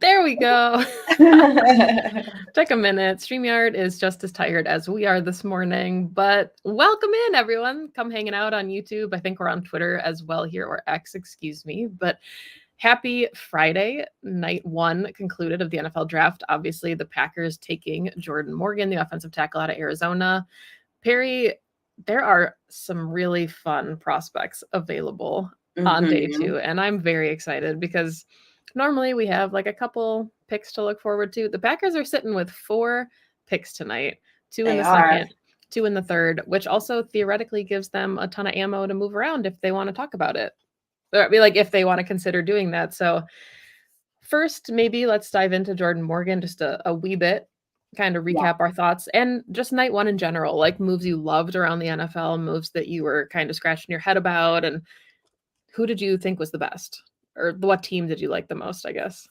There we go. Took a minute. StreamYard is just as tired as we are this morning, but welcome in, everyone. Come hanging out on YouTube. I think we're on Twitter as well here, or X, excuse me. But happy Friday. Night one concluded of the NFL draft. Obviously, the Packers taking Jordan Morgan, the offensive tackle out of Arizona. Perri, there are some really fun prospects available on day two, and I'm very excited because normally we have like a couple picks to look forward to. The Packers are sitting with 4 picks tonight, 2 in the second, 2 in the third, which also theoretically gives them a ton of ammo to move around if they want to talk about it. Or I mean, like if they want to consider doing that. So first, maybe let's dive into Jordan Morgan just a wee bit, kind of recap our thoughts and just night one in general, like moves you loved around the NFL, moves that you were kind of scratching your head about, and who did you think was the best? Or what team did you like the most, I guess?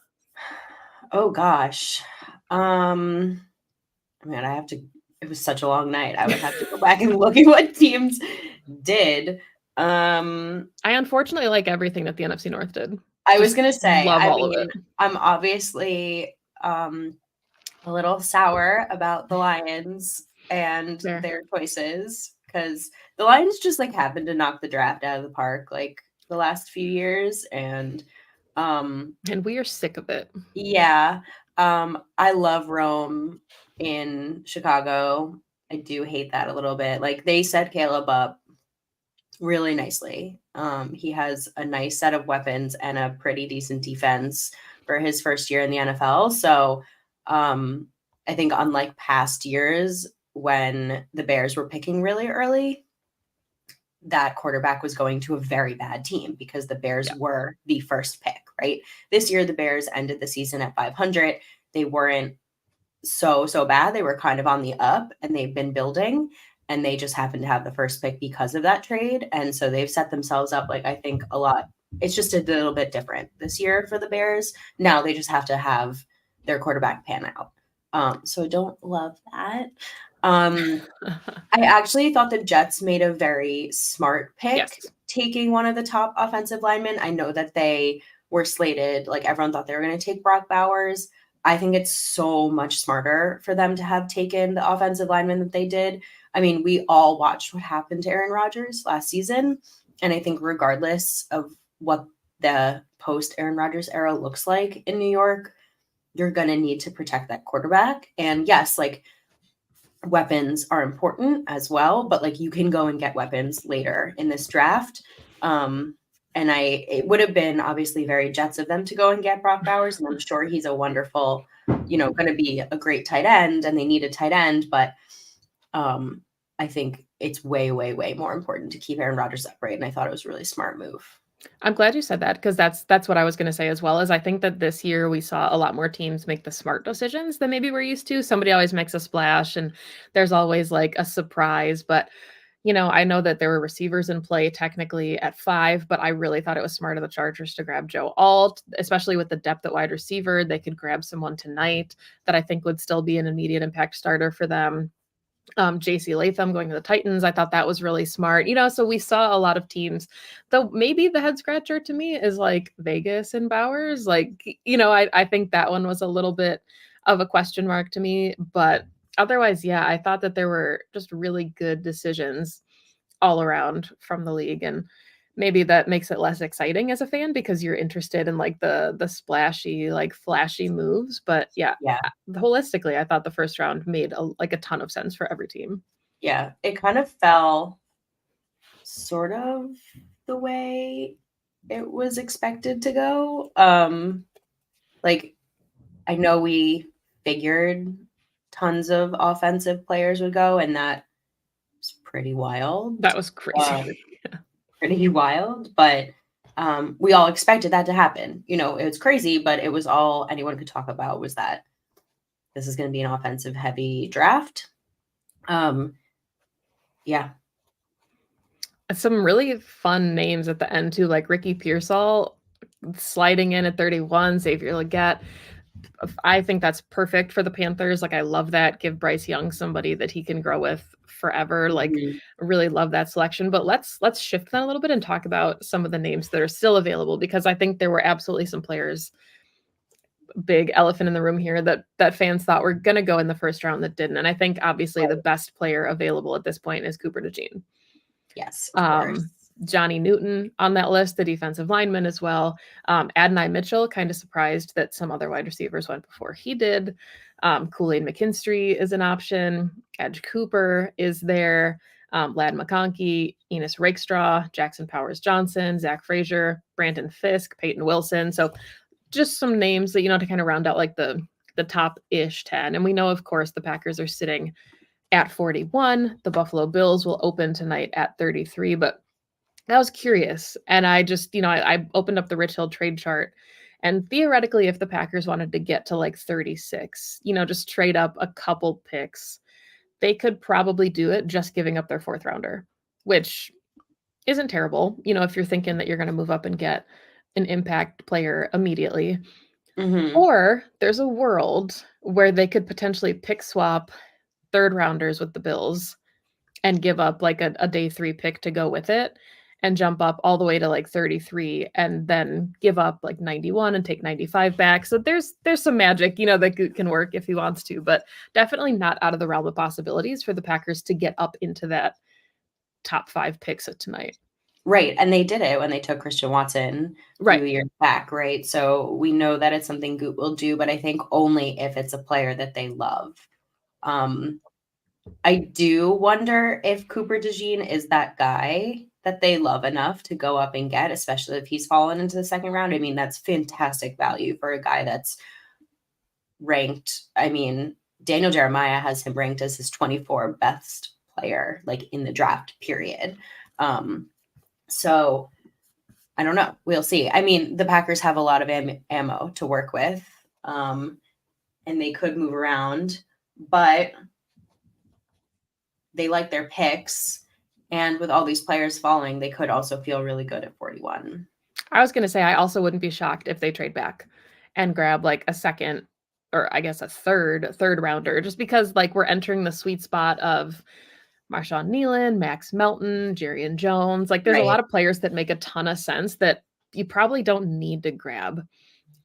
Oh gosh. Man, it was such a long night. I would have to go back and look at what teams did. I unfortunately like everything that the NFC North did. I was going to say, love all of it. I'm obviously a little sour about the Lions and their choices because the Lions just like happened to knock the draft out of the park like the last few years, and we are sick of it. Yeah. I love Rome in Chicago. I do hate that a little bit. Like they set Caleb up really nicely. He has a nice set of weapons and a pretty decent defense for his first year in the NFL. So I think unlike past years when the Bears were picking really early, that quarterback was going to a very bad team because the Bears were the first pick, right? This year, the Bears ended the season at 500. They weren't so bad. They were kind of on the up and they've been building, and they just happened to have the first pick because of that trade. And so they've set themselves up, like, I think a lot. It's just a little bit different this year for the Bears. Now they just have to have their quarterback pan out. So I don't love that. I actually thought the Jets made a very smart pick, taking one of the top offensive linemen. I know that they were slated, like everyone thought they were going to take Brock Bowers. I think it's so much smarter for them to have taken the offensive lineman that they did. I mean, we all watched what happened to Aaron Rodgers last season. And I think regardless of what the post Aaron Rodgers era looks like in New York, you're going to need to protect that quarterback. And yes, like weapons are important as well, but like you can go and get weapons later in this draft. And it would have been obviously very Jets of them to go and get Brock Bowers. And I'm sure he's a wonderful, going to be a great tight end, and they need a tight end. But I think it's way, way, way more important to keep Aaron Rodgers upright. And I thought it was a really smart move. I'm glad you said that because that's what I was going to say as well. As I think that this year we saw a lot more teams make the smart decisions than maybe we're used to. Somebody always makes a splash and there's always like a surprise, but I know that there were receivers in play technically at 5, but I really thought it was smart of the Chargers to grab Joe Alt, especially with the depth at wide receiver. They could grab someone tonight that I think would still be an immediate impact starter for them. JC Latham going to the Titans. I thought that was really smart. So we saw a lot of teams, though maybe the head scratcher to me is like Vegas and Bowers. Like, I think that one was a little bit of a question mark to me, but otherwise, yeah, I thought that there were just really good decisions all around from the league. And maybe that makes it less exciting as a fan because you're interested in like the splashy, like flashy moves. But yeah, holistically, I thought the first round made a ton of sense for every team. Yeah, it kind of fell sort of the way it was expected to go. Like, I know we figured tons of offensive players would go, and that was pretty wild. That was crazy. Pretty wild, but we all expected that to happen. It was crazy, but it was all anyone could talk about was that this is going to be an offensive heavy draft. Yeah. Some really fun names at the end too, like Ricky Pearsall sliding in at 31, Xavier Legette. I think that's perfect for the Panthers. Like, I love that. Give Bryce Young somebody that he can grow with forever. Like, really love that selection. But let's shift that a little bit and talk about some of the names that are still available, because I think there were absolutely some players big elephant in the room here that fans thought were going to go in the first round that didn't. And I think obviously the best player available at this point is Cooper DeJean. Yes, of course. Johnny Newton on that list, the defensive lineman as well. Adonai Mitchell, kind of surprised that some other wide receivers went before he did. Kool-Aid McKinstry is an option. Edge Cooper is there. Lad McConkey, Enos Rakestraw, Jackson Powers Johnson, Zach Frazier, Brandon Fisk, Peyton Wilson. So just some names that, to kind of round out like the top-ish 10. And we know, of course, the Packers are sitting at 41. The Buffalo Bills will open tonight at 33. But I was curious. And I just, I opened up the Rich Hill trade chart. And theoretically, if the Packers wanted to get to like 36, just trade up a couple picks, they could probably do it just giving up their fourth rounder, which isn't terrible, if you're thinking that you're going to move up and get an impact player immediately. Mm-hmm. Or there's a world where they could potentially pick swap third rounders with the Bills and give up like a day 3 pick to go with it and jump up all the way to like 33 and then give up like 91 and take 95 back. So there's some magic, that can work if he wants to, but definitely not out of the realm of possibilities for the Packers to get up into that top 5 picks of tonight. Right. And they did it when they took Christian Watson a few years back, right? So we know that it's something Goot will do, but I think only if it's a player that they love. I do wonder if Cooper DeJean is that guy that they love enough to go up and get, especially if he's fallen into the second round. I mean, that's fantastic value for a guy that's ranked. I mean, Daniel Jeremiah has him ranked as his 24 best player, like in the draft period. So I don't know. We'll see. I mean, the Packers have a lot of ammo to work with, and they could move around, but they like their picks. And with all these players falling, they could also feel really good at 41. I was going to say, I also wouldn't be shocked if they trade back and grab like a second, or I guess a third rounder, just because like we're entering the sweet spot of Marshawn Nealon, Max Melton, Jerrion Jones. Like there's a lot of players that make a ton of sense that you probably don't need to grab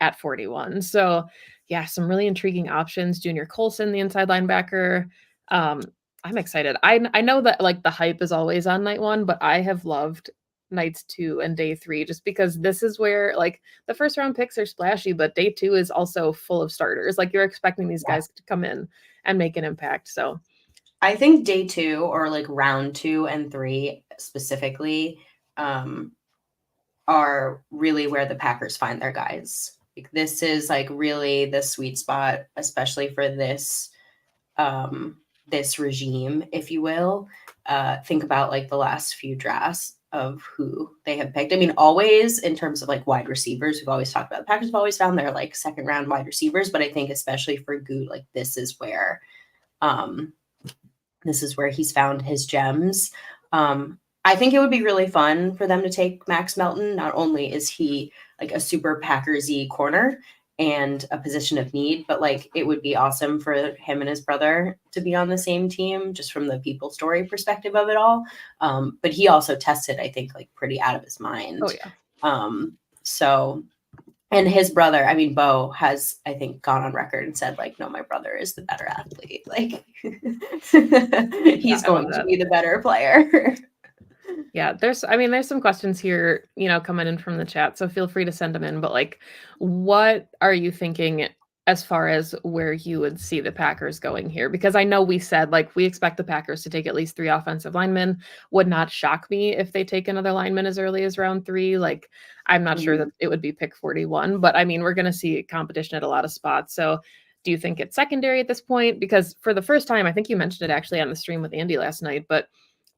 at 41. So yeah, some really intriguing options. Junior Colson, the inside linebacker. I'm excited. I know that like the hype is always on night 1, but I have loved nights 2 and day 3 just because this is where like the first round picks are splashy, but day 2 is also full of starters. Like you're expecting these guys to come in and make an impact. So I think day 2 or like round 2 and 3 specifically are really where the Packers find their guys. Like this is like really the sweet spot, especially for this this regime, if you will. Think about like the last few drafts of who they have picked. I mean, always in terms of like wide receivers, we've always talked about the Packers have always found their like second round wide receivers, but I think especially for Goot, like this is where he's found his gems. I think it would be really fun for them to take Max Melton. Not only is he like a super Packers-y corner and a position of need, but like it would be awesome for him and his brother to be on the same team, just from the people story perspective of it all. But he also tested, I think, like pretty out of his mind. Oh yeah. So, and his brother, I mean, Bo has, I think, gone on record and said like, no, my brother is the better athlete. Like he's going to be the better player. Yeah, there's some questions here, coming in from the chat, so feel free to send them in. But like, what are you thinking as far as where you would see the Packers going here? Because I know we said like we expect the Packers to take at least 3 offensive linemen. Would not shock me if they take another lineman as early as round 3. Like, I'm not sure that it would be pick 41, but I mean, we're going to see competition at a lot of spots. So do you think it's secondary at this point? Because for the first time, I think you mentioned it actually on the stream with Andy last night, but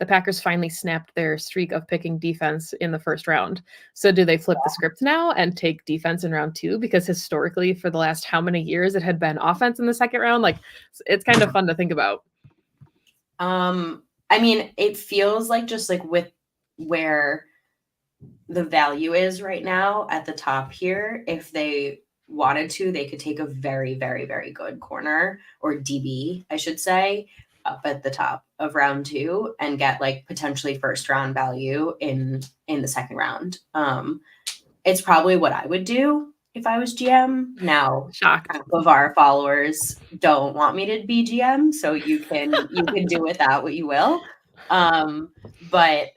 the Packers finally snapped their streak of picking defense in the first round. So do they flip the script now and take defense in round 2? Because historically, for the last how many years, it had been offense in the second round. Like, it's kind of fun to think about. I mean, it feels like just like with where the value is right now at the top here, if they wanted to, they could take a very, very, very good corner, or DB, I should say, up at the top of round 2 and get like potentially first round value in the second round. It's probably what I would do. if I was GM. Now, Shocked. half of our followers don't want me to be GM, so you can do with that what you will. But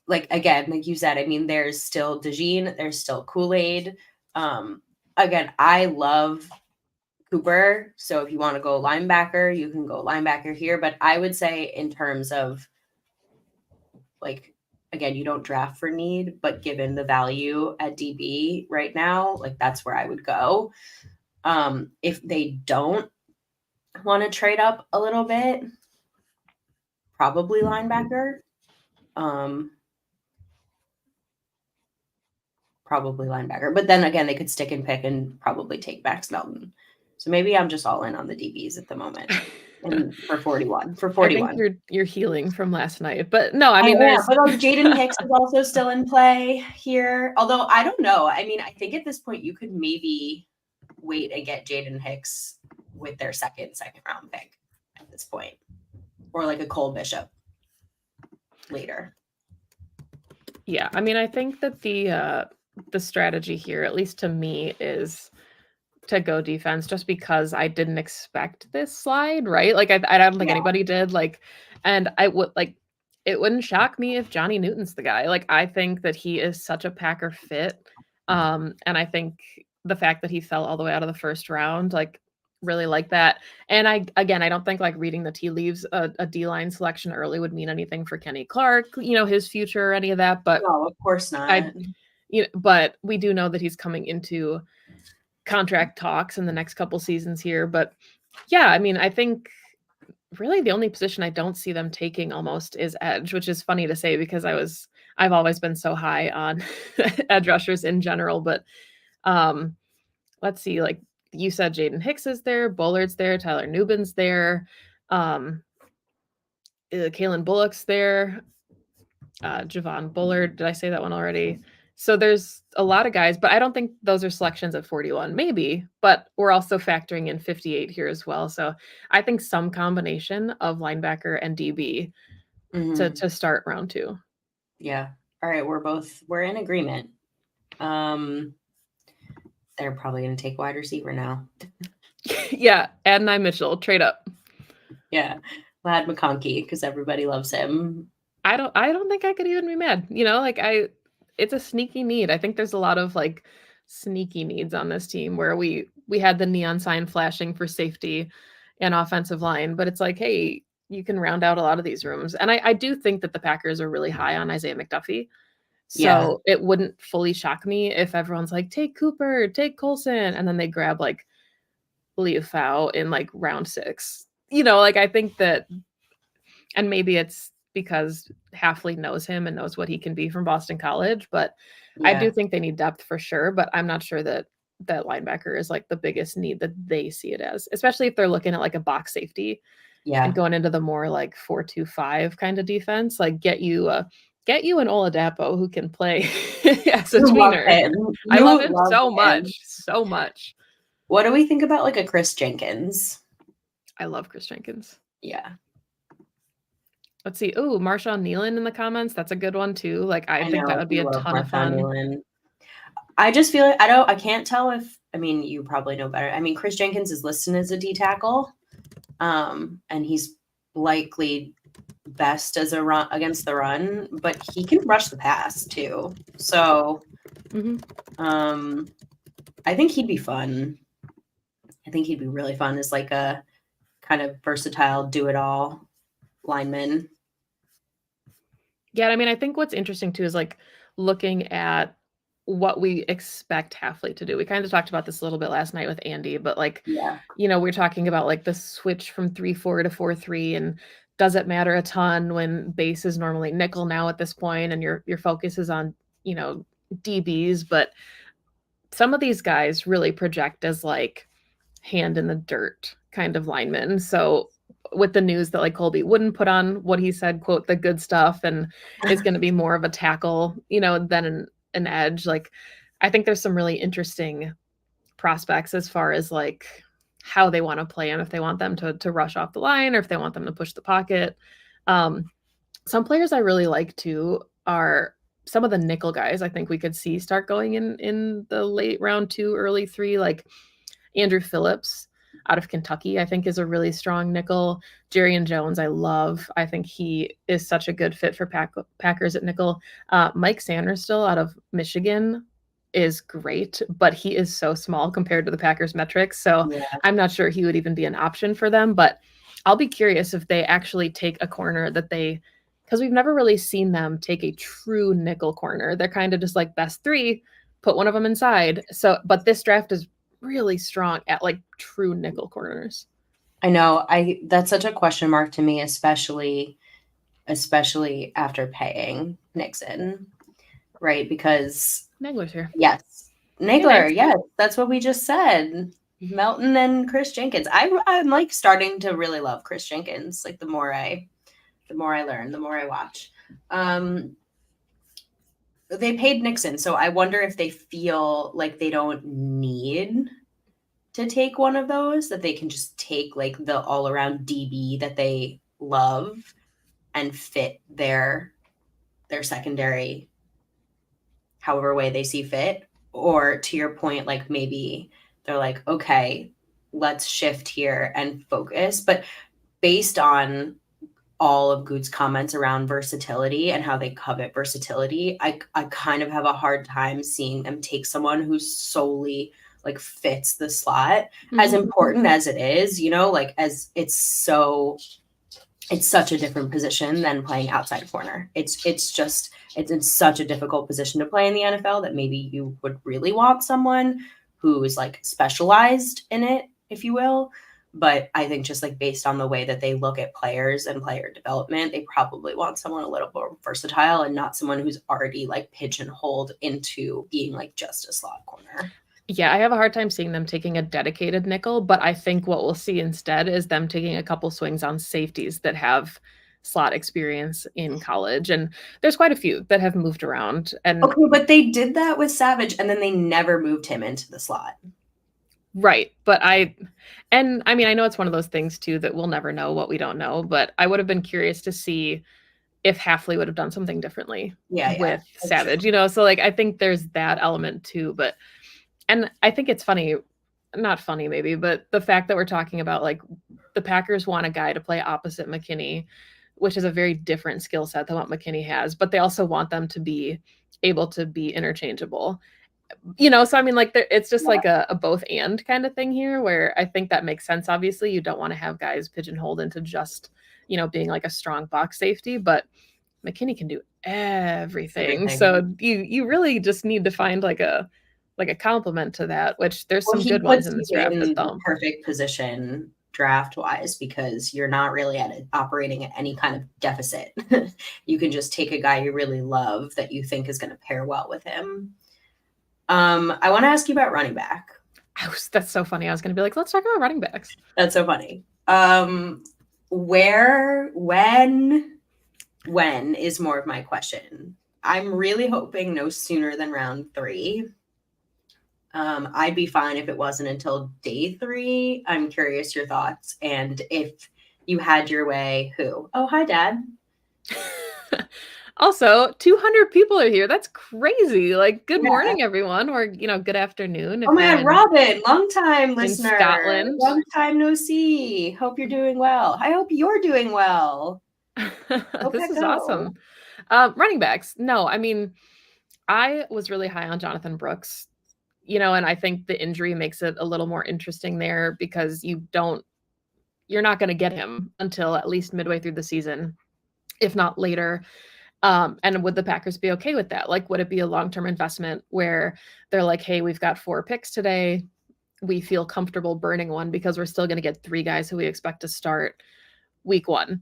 like again, like you said, I mean, there's still DeJean, there's still Kool-Aid. Again, I love Cooper. So if you want to go linebacker, you can go linebacker here. But I would say in terms of like, again, you don't draft for need, but given the value at DB right now, like that's where I would go. If they don't want to trade up a little bit, probably linebacker. Probably linebacker. But then again, they could stick and pick and probably take Max Melton. So maybe I'm just all in on the DBs at the moment. And for 41. I think you're healing from last night. But no, I mean, but like Jaden Hicks is also still in play here. Although I don't know. I mean, I think at this point you could maybe wait and get Jaden Hicks with their second round pick at this point. Or like a Cole Bishop later. Yeah, I mean, I think that the strategy here, at least to me, is to go defense just because I didn't expect this slide, right? Like I don't think anybody did. Like, and I would like it wouldn't shock me if Johnny Newton's the guy. Like, I think that he is such a Packer fit. And I think the fact that he fell all the way out of the first round, like really like that. And I don't think like reading the tea leaves, a D-line selection early would mean anything for Kenny Clark, his future or any of that. But no, of course not. But we do know that he's coming into contract talks in the next couple seasons here. But yeah, I mean, I think really the only position I don't see them taking almost is edge, which is funny to say because I've always been so high on edge rushers in general. But let's see, like you said, Jaden Hicks is there, Bullard's there, Tyler Nubin's there, Kalen Bullock's there, Javon Bullard. Did I say that one already? So there's a lot of guys, but I don't think those are selections at 41, maybe, but we're also factoring in 58 here as well. So I think some combination of linebacker and DB to start round 2. Yeah. All right. We're in agreement. They're probably going to take wide receiver now. Yeah. Adonai Mitchell, trade up. Yeah. Lad McConkey, because everybody loves him. I don't think I could even be mad. It's a sneaky need. I think there's a lot of like sneaky needs on this team where we had the neon sign flashing for safety and offensive line, but it's like, hey, you can round out a lot of these rooms. And I do think that the Packers are really high on Isaiah McDuffie. So it wouldn't fully shock me if everyone's like, take Cooper, take Coulson, and then they grab like Leofau in like round 6. Like I think that, and maybe it's because Halfley knows him and knows what he can be from Boston College, but I do think they need depth for sure, but I'm not sure that linebacker is like the biggest need that they see it as, especially if they're looking at like a box safety and going into the more like 4-2-5 kind of defense, like get you an Oladapo who can play as a tweener. I love him so much. What do we think about like a Chris Jenkins? I love Chris Jenkins. Yeah. Let's see. Oh, Marshawn Nealon in the comments. That's a good one too. Like I think that would be a ton of fun. Nealon. I just feel like I can't tell if, I mean, you probably know better. I mean, Chris Jenkins is listed as a D tackle. And he's likely best as a run against the run, but he can rush the pass too. So I think he'd be fun. I think he'd be really fun as like a kind of versatile do-it-all lineman. Yeah, I mean, I think what's interesting too is like looking at what we expect Halfley to do. We kind of talked about this a little bit last night with Andy, but like, we're talking about like the switch from 3-4 to 4-3, and does it matter a ton when base is normally nickel now at this point, and your focus is on, DBs, but some of these guys really project as like hand in the dirt kind of linemen. So with the news that like Colby wouldn't put on what he said, quote, the good stuff, and is going to be more of a tackle, than an edge. Like, I think there's some really interesting prospects as far as like how they want to play them, if they want them to rush off the line or if they want them to push the pocket. Some players I really like too are some of the nickel guys I think we could see start going in the late round 2, early 3, like Andrew Phillips out of Kentucky, I think is a really strong nickel. Jerrion Jones, I love. I think he is such a good fit for Packers at nickel. Mike Sanderstill out of Michigan is great, but he is so small compared to the Packers metrics. So Yeah. I'm not sure he would even be an option for them, but I'll be curious if they actually take a corner that they, because we've never really seen them take a true nickel corner. They're kind of just like best 3, put one of them inside. So, but this draft is really strong at like true nickel corners. I know. That's such a question mark to me, especially after paying Nixon, right? Because Nagler's here. yes, Nagler, yes, that's what we just said. Melton and Chris Jenkins. I'm like starting to really love Chris Jenkins. Like the more I learn, the more I watch. They paid Nixon, so I wonder if they feel like they don't need to take one of those, that they can just take like the all around DB that they love and fit their secondary however way they see fit. Or to your point, like maybe they're like, okay, let's shift here and focus. But based on all of Goot's comments around versatility and how they covet versatility, I kind of have a hard time seeing them take someone who's solely like fits the slot, as important as it is, you know, like as it's such a different position than playing outside corner. It's in such a difficult position to play in the NFL that maybe you would really want someone who is like specialized in it, if you will. But I think just like based on the way that they look at players and player development, they probably want someone a little more versatile and not someone who's already like pigeonholed into being like just a slot corner. Yeah, I have a hard time seeing them taking a dedicated nickel, but I think what we'll see instead is them taking a couple swings on safeties that have slot experience in college. And there's quite a few that have moved around. And okay, but they did that with Savage and then they never moved him into the slot. Right. But I mean, I know it's one of those things too that we'll never know what we don't know, but I would have been curious to see if Hafley would have done something differently with Savage, you know? So like, I think there's that element too, and I think it's funny, not funny maybe, but the fact that we're talking about like the Packers want a guy to play opposite McKinney, which is a very different skill set than what McKinney has, but they also want them to be able to be interchangeable, you know? So I mean, like it's just like a both and kind of thing here, where I think that makes sense. Obviously you don't want to have guys pigeonholed into just, you know, being like a strong box safety, but McKinney can do everything. So you really just need to find like a compliment to that, which there's some good ones in this draft. In the perfect position draft wise, because you're not really operating at any kind of deficit. You can just take a guy you really love that you think is going to pair well with him. I want to ask you about running back. That's so funny. I was going to be like, let's talk about running backs. That's so funny. Where, when is more of my question. I'm really hoping no sooner than round 3. I'd be fine if it wasn't until day 3. I'm curious your thoughts. And if you had your way, who? Oh, hi, Dad. Also, 200 people are here. That's crazy. Like, good morning, everyone. Or, you know, good afternoon. Oh my God, Robin, long-time listener. In Scotland. Long time no see. Hope you're doing well. I hope you're doing well. This is awesome. Running backs. No, I mean, I was really high on Jonathan Brooks, you know, and I think the injury makes it a little more interesting there because you're not going to get him until at least midway through the season, if not later. And would the Packers be okay with that? Like, would it be a long-term investment where they're like, hey, we've got 4 picks today. We feel comfortable burning one because we're still going to get 3 guys who we expect to start week 1.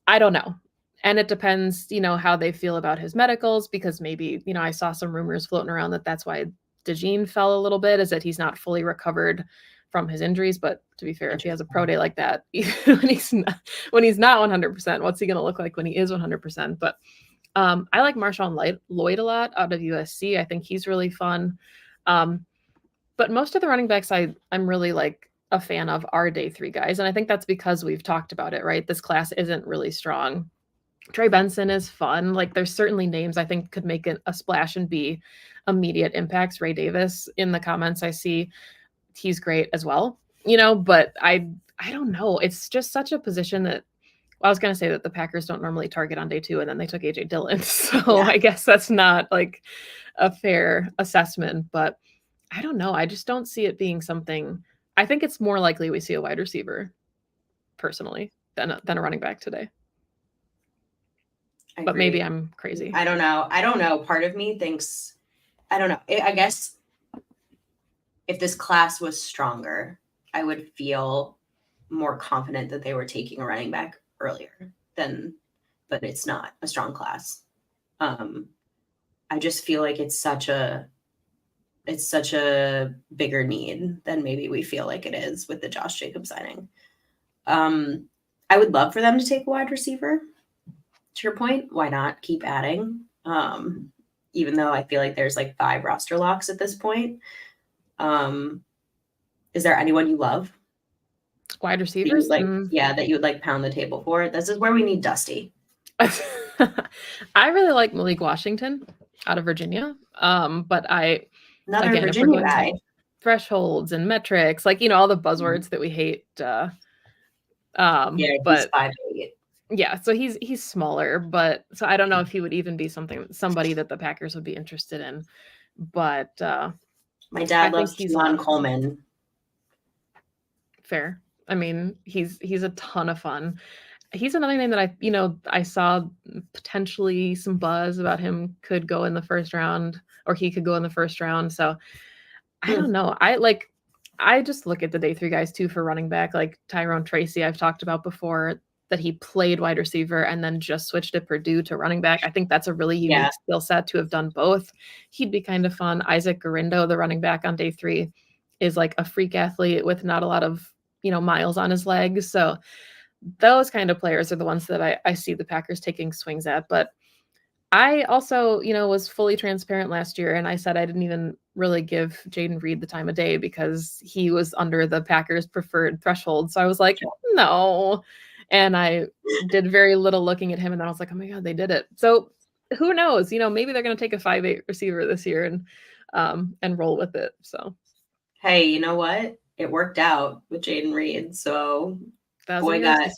I don't know. And it depends, you know, how they feel about his medicals, because maybe, you know, I saw some rumors floating around that that's why DeJean fell a little bit, is that he's not fully recovered from his injuries. But to be fair, if he has a pro day like that, when he's not 100%, what's he going to look like when he is 100%? But I like Marshawn Lloyd a lot out of USC. I think he's really fun. But most of the running backs I'm really like a fan of are day 3 guys. And I think that's because we've talked about it, right? This class isn't really strong Trey Benson is fun. Like there's certainly names I think could make a splash and be immediate impacts. Ray Davis in the comments I see, he's great as well. But I don't know. It's just such a position that I was going to say that the Packers don't normally target on day 2 and then they took AJ Dillon. So I guess that's not like a fair assessment, but I don't know. I just don't see it being something. I think it's more likely we see a wide receiver personally than a running back today. But maybe I'm crazy. I don't know. Part of me thinks, I don't know. I guess if this class was stronger, I would feel more confident that they were taking a running back earlier but it's not a strong class. I just feel like it's such a bigger need than maybe we feel like it is with the Josh Jacobs signing. I would love for them to take a wide receiver. To your point, why not keep adding? Even though I feel like there's like 5 roster locks at this point. Is there anyone you love? Wide receivers? That you would like pound the table for? This is where we need Dusty. I really like Malik Washington out of Virginia. But another Virginia guy. Thresholds and metrics, like all the buzzwords that we hate. But he's 5'8". Yeah, so he's smaller, but so I don't know if he would even be somebody that the Packers would be interested in. But my dad loves Keon Coleman. Fair. I mean, he's a ton of fun. He's another name that I saw potentially some buzz about him could go in the first round, or he could go in the first round. So I don't know. I just look at the day 3 guys too for running back, like Tyrone Tracy. I've talked about before that he played wide receiver and then just switched at Purdue to running back. I think that's a really unique skill set to have done both. He'd be kind of fun. Isaac Garindo, the running back on day 3, is like a freak athlete with not a lot of miles on his legs. So those kind of players are the ones that I see the Packers taking swings at. But I also, was fully transparent last year, and I said I didn't even really give Jaden Reed the time of day because he was under the Packers' preferred threshold. So I was like, no. And I did very little looking at him, and then I was like, oh my God, they did it. So who knows? Maybe they're going to take a 5'8" receiver this year and roll with it. So, hey, you know what? It worked out with Jaden Reed. So boy got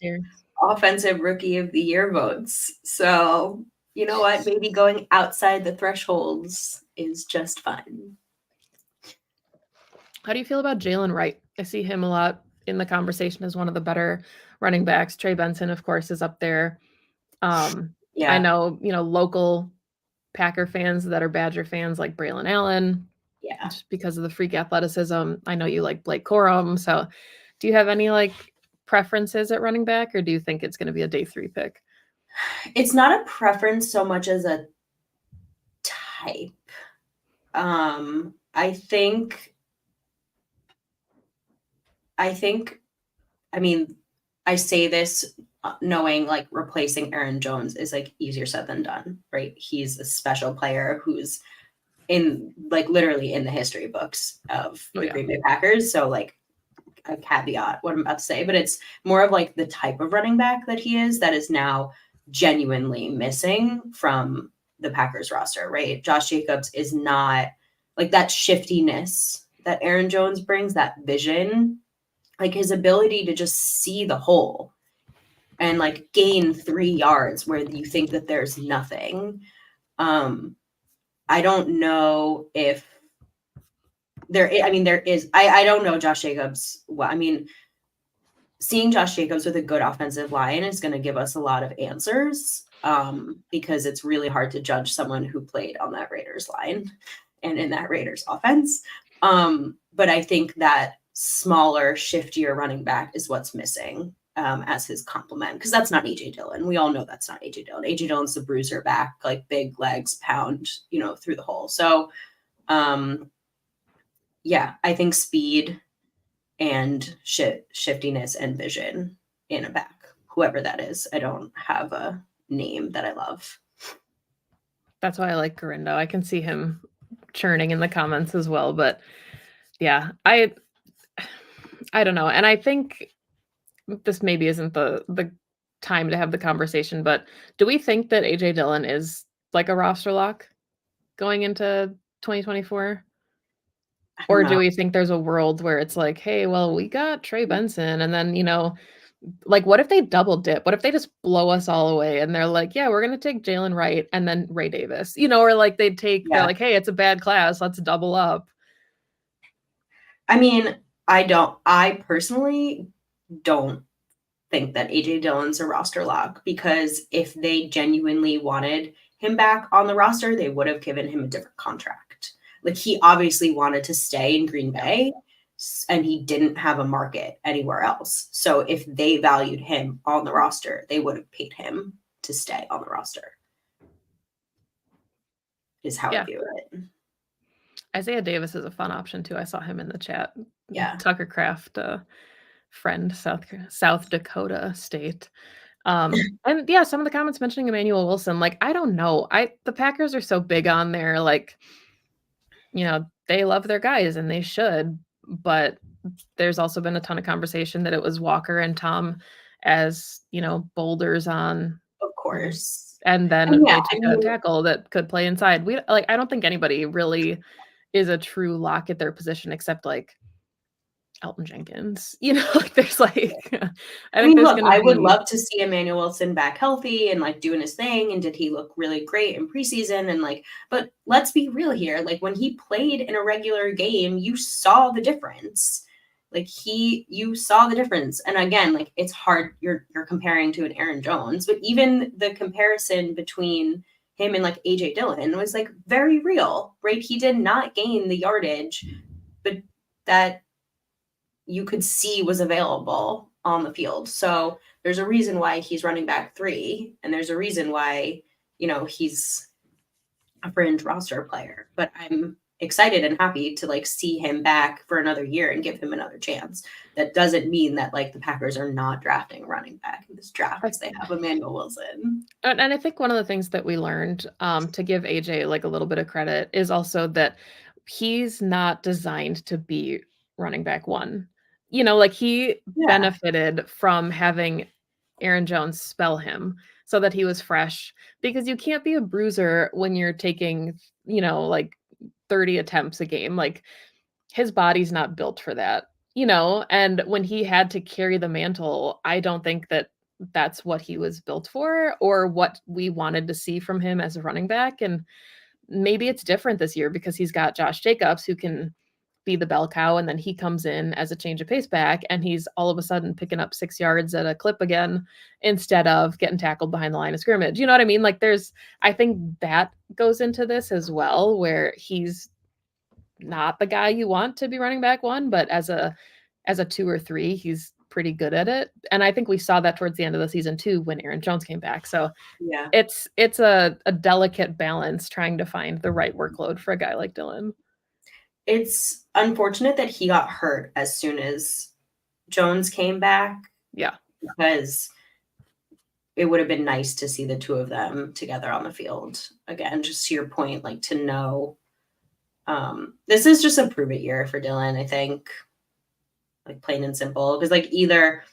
offensive rookie of the year votes. So you know what? Maybe going outside the thresholds is just fun. How do you feel about Jalen Wright? I see him a lot in the conversation as one of the better running backs. Trey Benson, of course, is up there. I know, local Packer fans that are Badger fans like Braylon Allen. Yeah. Just because of the freak athleticism. I know you like Blake Corum. So do you have any preferences at running back, or do you think it's going to be a day 3 pick? It's not a preference so much as a type. I think, I mean, I say this knowing replacing Aaron Jones is easier said than done, right? He's a special player who's in literally in the history books of the Green Bay Packers. So a caveat what I'm about to say, but it's more of the type of running back that he is that is now genuinely missing from the Packers roster, right? Josh Jacobs is not that shiftiness that Aaron Jones brings, that vision, his ability to just see the hole and gain 3 yards where you think that there's nothing. I don't know if there is, I don't know Josh Jacobs. Well, seeing Josh Jacobs with a good offensive line is going to give us a lot of answers because it's really hard to judge someone who played on that Raiders line and in that Raiders offense. But I think that smaller, shiftier running back is what's missing as his complement, because that's not AJ Dillon. We all know that's not AJ Dillon. AJ Dillon's the bruiser back, big legs, pound, through the hole. So I think speed and shiftiness and vision in a back, whoever that is. I don't have a name that I love. That's why I like Garindo. I can see him churning in the comments as well, but yeah, I don't know. And I think this maybe isn't the time to have the conversation, but do we think that AJ Dillon is like a roster lock going into 2024? Or do we think there's a world where it's like, hey, well, we got Trey Benson, and then, like, what if they double dip? What if they just blow us all away and they're like, yeah, we're going to take Jalen Wright and then Ray Davis, or like they're like, hey, it's a bad class, let's double up. I mean, I personally don't think that AJ Dillon's a roster lock, because if they genuinely wanted him back on the roster, they would have given him a different contract. Like, he obviously wanted to stay in Green Bay, and he didn't have a market anywhere else. So if they valued him on the roster, they would have paid him to stay on the roster, is how I view it. Isaiah Davis is a fun option too. I saw him in the chat. Yeah. Tucker Craft, friend, South Dakota State. And yeah, some of the comments mentioning Emmanuel Wilson, like, I don't know. The Packers are so big on their, like, they love their guys and they should, but there's also been a ton of conversation that it was Walker and Tom as, boulders on. Of course. And then they take a tackle that could play inside. I don't think anybody really is a true lock at their position except like Elton Jenkins. There's like, I would love to see Emmanuel Wilson back healthy and like doing his thing. And did he look really great in preseason? And like, but let's be real here. Like, when he played in a regular game, you saw the difference. Like, you saw the difference. And again, like, it's hard. You're comparing to an Aaron Jones, but even the comparison between him and like AJ Dillon was like very real, right? He did not gain the yardage, but that you could see was available on the field. So there's a reason why he's running back 3, and there's a reason why, he's a fringe roster player. But I'm excited and happy to like see him back for another year and give him another chance. That doesn't mean that like the Packers are not drafting a running back in this draft because they have Emmanuel Wilson. And I think one of the things that we learned, to give AJ like a little bit of credit, is also that he's not designed to be running back 1. Like, he benefited from having Aaron Jones spell him so that he was fresh, because you can't be a bruiser when you're taking, like 30 attempts a game. Like, his body's not built for that, and when he had to carry the mantle, I don't think that that's what he was built for or what we wanted to see from him as a running back. And maybe it's different this year because he's got Josh Jacobs, who can be the bell cow, and then he comes in as a change of pace back and he's all of a sudden picking up 6 yards at a clip again instead of getting tackled behind the line of scrimmage. You know what I mean? Like, I think that goes into this as well, where he's not the guy you want to be running back 1, but as a 2 or 3, he's pretty good at it. And I think we saw that towards the end of the season too, when Aaron Jones came back. So yeah, it's a delicate balance trying to find the right workload for a guy like Dillon. It's unfortunate that he got hurt as soon as Jones came back. Yeah. Because it would have been nice to see the two of them together on the field again. Just to your point, like, to know, this is just a prove it year for Dillon, I think, like, plain and simple. Because like, either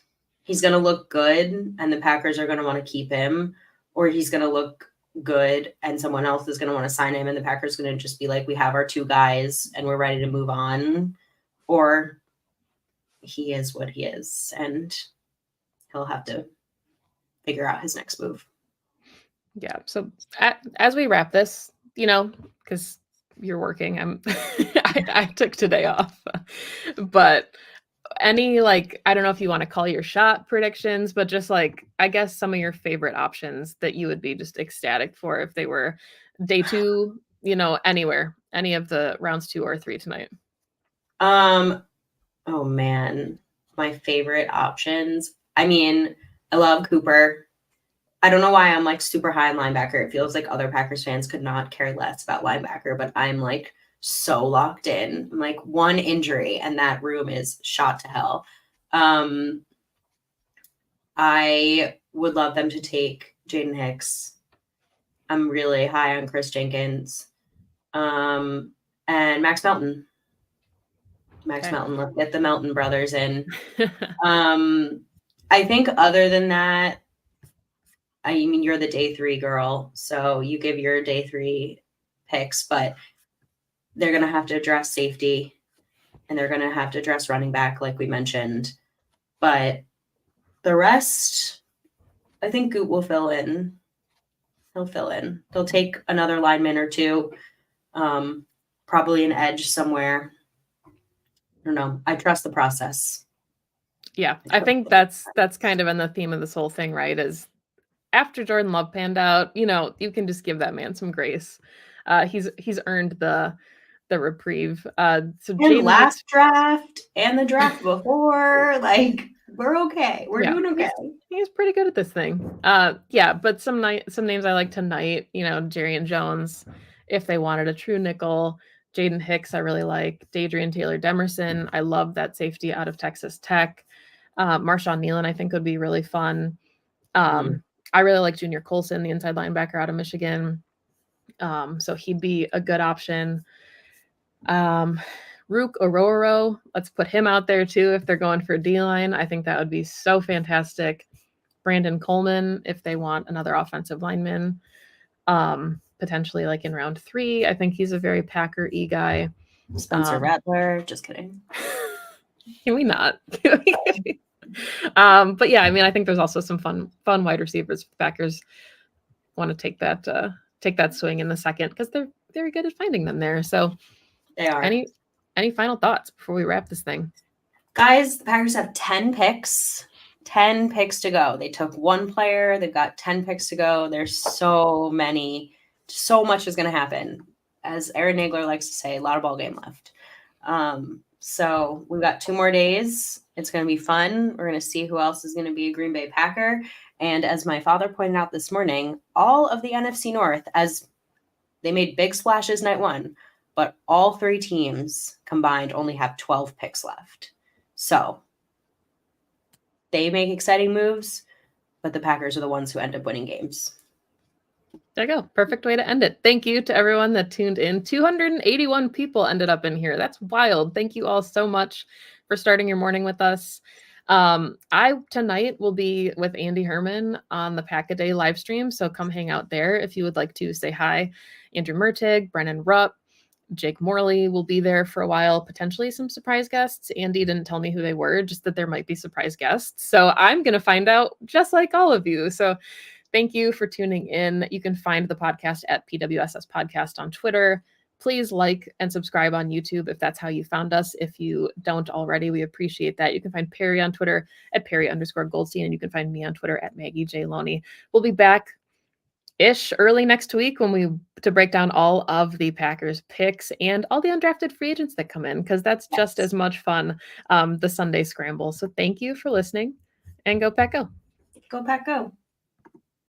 he's going to look good and the Packers are going to want to keep him, or he's going to look good and someone else is going to want to sign him and the Packers going to just be like, we have our 2 guys and we're ready to move on. Or he is what he is and he'll have to figure out his next move. Yeah. So as we wrap this, because you're working, I took today off, but any, like, I don't know if you want to call your shot predictions, but just like, I guess some of your favorite options that you would be just ecstatic for if they were day 2, anywhere, any of the rounds 2 or 3 tonight. Oh man, my favorite options. I mean, I love Cooper. I don't know why I'm like super high on linebacker. It feels like other Packers fans could not care less about linebacker, but I'm like so locked in. I'm like, one injury and that room is shot to hell. I would love them to take Jaden Hicks. I'm really high on Chris Jenkins. And Max Melton. Melton. Let's get the Melton brothers in. I think other than that, I mean, you're the day 3 girl, so you give your day 3 picks, but they're going to have to address safety and they're going to have to address running back, like we mentioned. But the rest, I think Goot will fill in. He'll fill in. They'll take another lineman or two, probably an edge somewhere. I don't know. I trust the process. Yeah, I think that's kind of in the theme of this whole thing, right? Is after Jordan Love panned out, you know, you can just give that man some grace. He's earned the reprieve. So and last draft and the draft before, like, we're okay. We're doing okay. He's pretty good at this thing. Yeah, but some names I like tonight, you know, Jerrion Jones, if they wanted a true nickel. Jaden Hicks, I really like. Dadrian Taylor Demerson, I love that safety out of Texas Tech. Marshawn Nealon, I think would be really fun. I really like Junior Colson, the inside linebacker out of Michigan. So he'd be a good option. Rook Ororo, let's put him out there too if they're going for a D-line. I think that would be so fantastic. Brandon Coleman, if they want another offensive lineman, potentially like in round 3. I think he's a very Packer-y guy. Spencer Rattler, just kidding. Can we not? But yeah, I mean, I think there's also some fun wide receivers. Packers want to take that swing in the second because they're very good at finding them there. So they are. Any final thoughts before we wrap this thing? Guys, the Packers have 10 picks. 10 picks to go. They took one player. They've got 10 picks to go. There's so many. So much is going to happen. As Aaron Nagler likes to say, a lot of ball game left. So we've got 2 more days. It's going to be fun. We're going to see who else is going to be a Green Bay Packer. And as my father pointed out this morning, all of the NFC North, as they made big splashes night 1, but all 3 teams combined only have 12 picks left. So they make exciting moves, but the Packers are the ones who end up winning games. There you go. Perfect way to end it. Thank you to everyone that tuned in. 281 people ended up in here. That's wild. Thank you all so much for starting your morning with us. I tonight will be with Andy Herman on the Pack-A-Day live stream, so come hang out there if you would like to say hi. Andrew Mertig, Brennan Rupp, Jake Morley will be there for a while, potentially some surprise guests. Andy didn't tell me who they were, just that there might be surprise guests. So I'm going to find out just like all of you. So thank you for tuning in. You can find the podcast at PWSS Podcast on Twitter. Please like and subscribe on YouTube if that's how you found us. If you don't already, we appreciate that. You can find Perri on Twitter at Perri_Goldstein, and you can find me on Twitter at Maggie J. Loney. We'll be back early next week to break down all of the Packers picks and all the undrafted free agents that come in, because that's just as much fun, the Sunday scramble. So thank you for listening, and go Pack Go. Go Pack Go.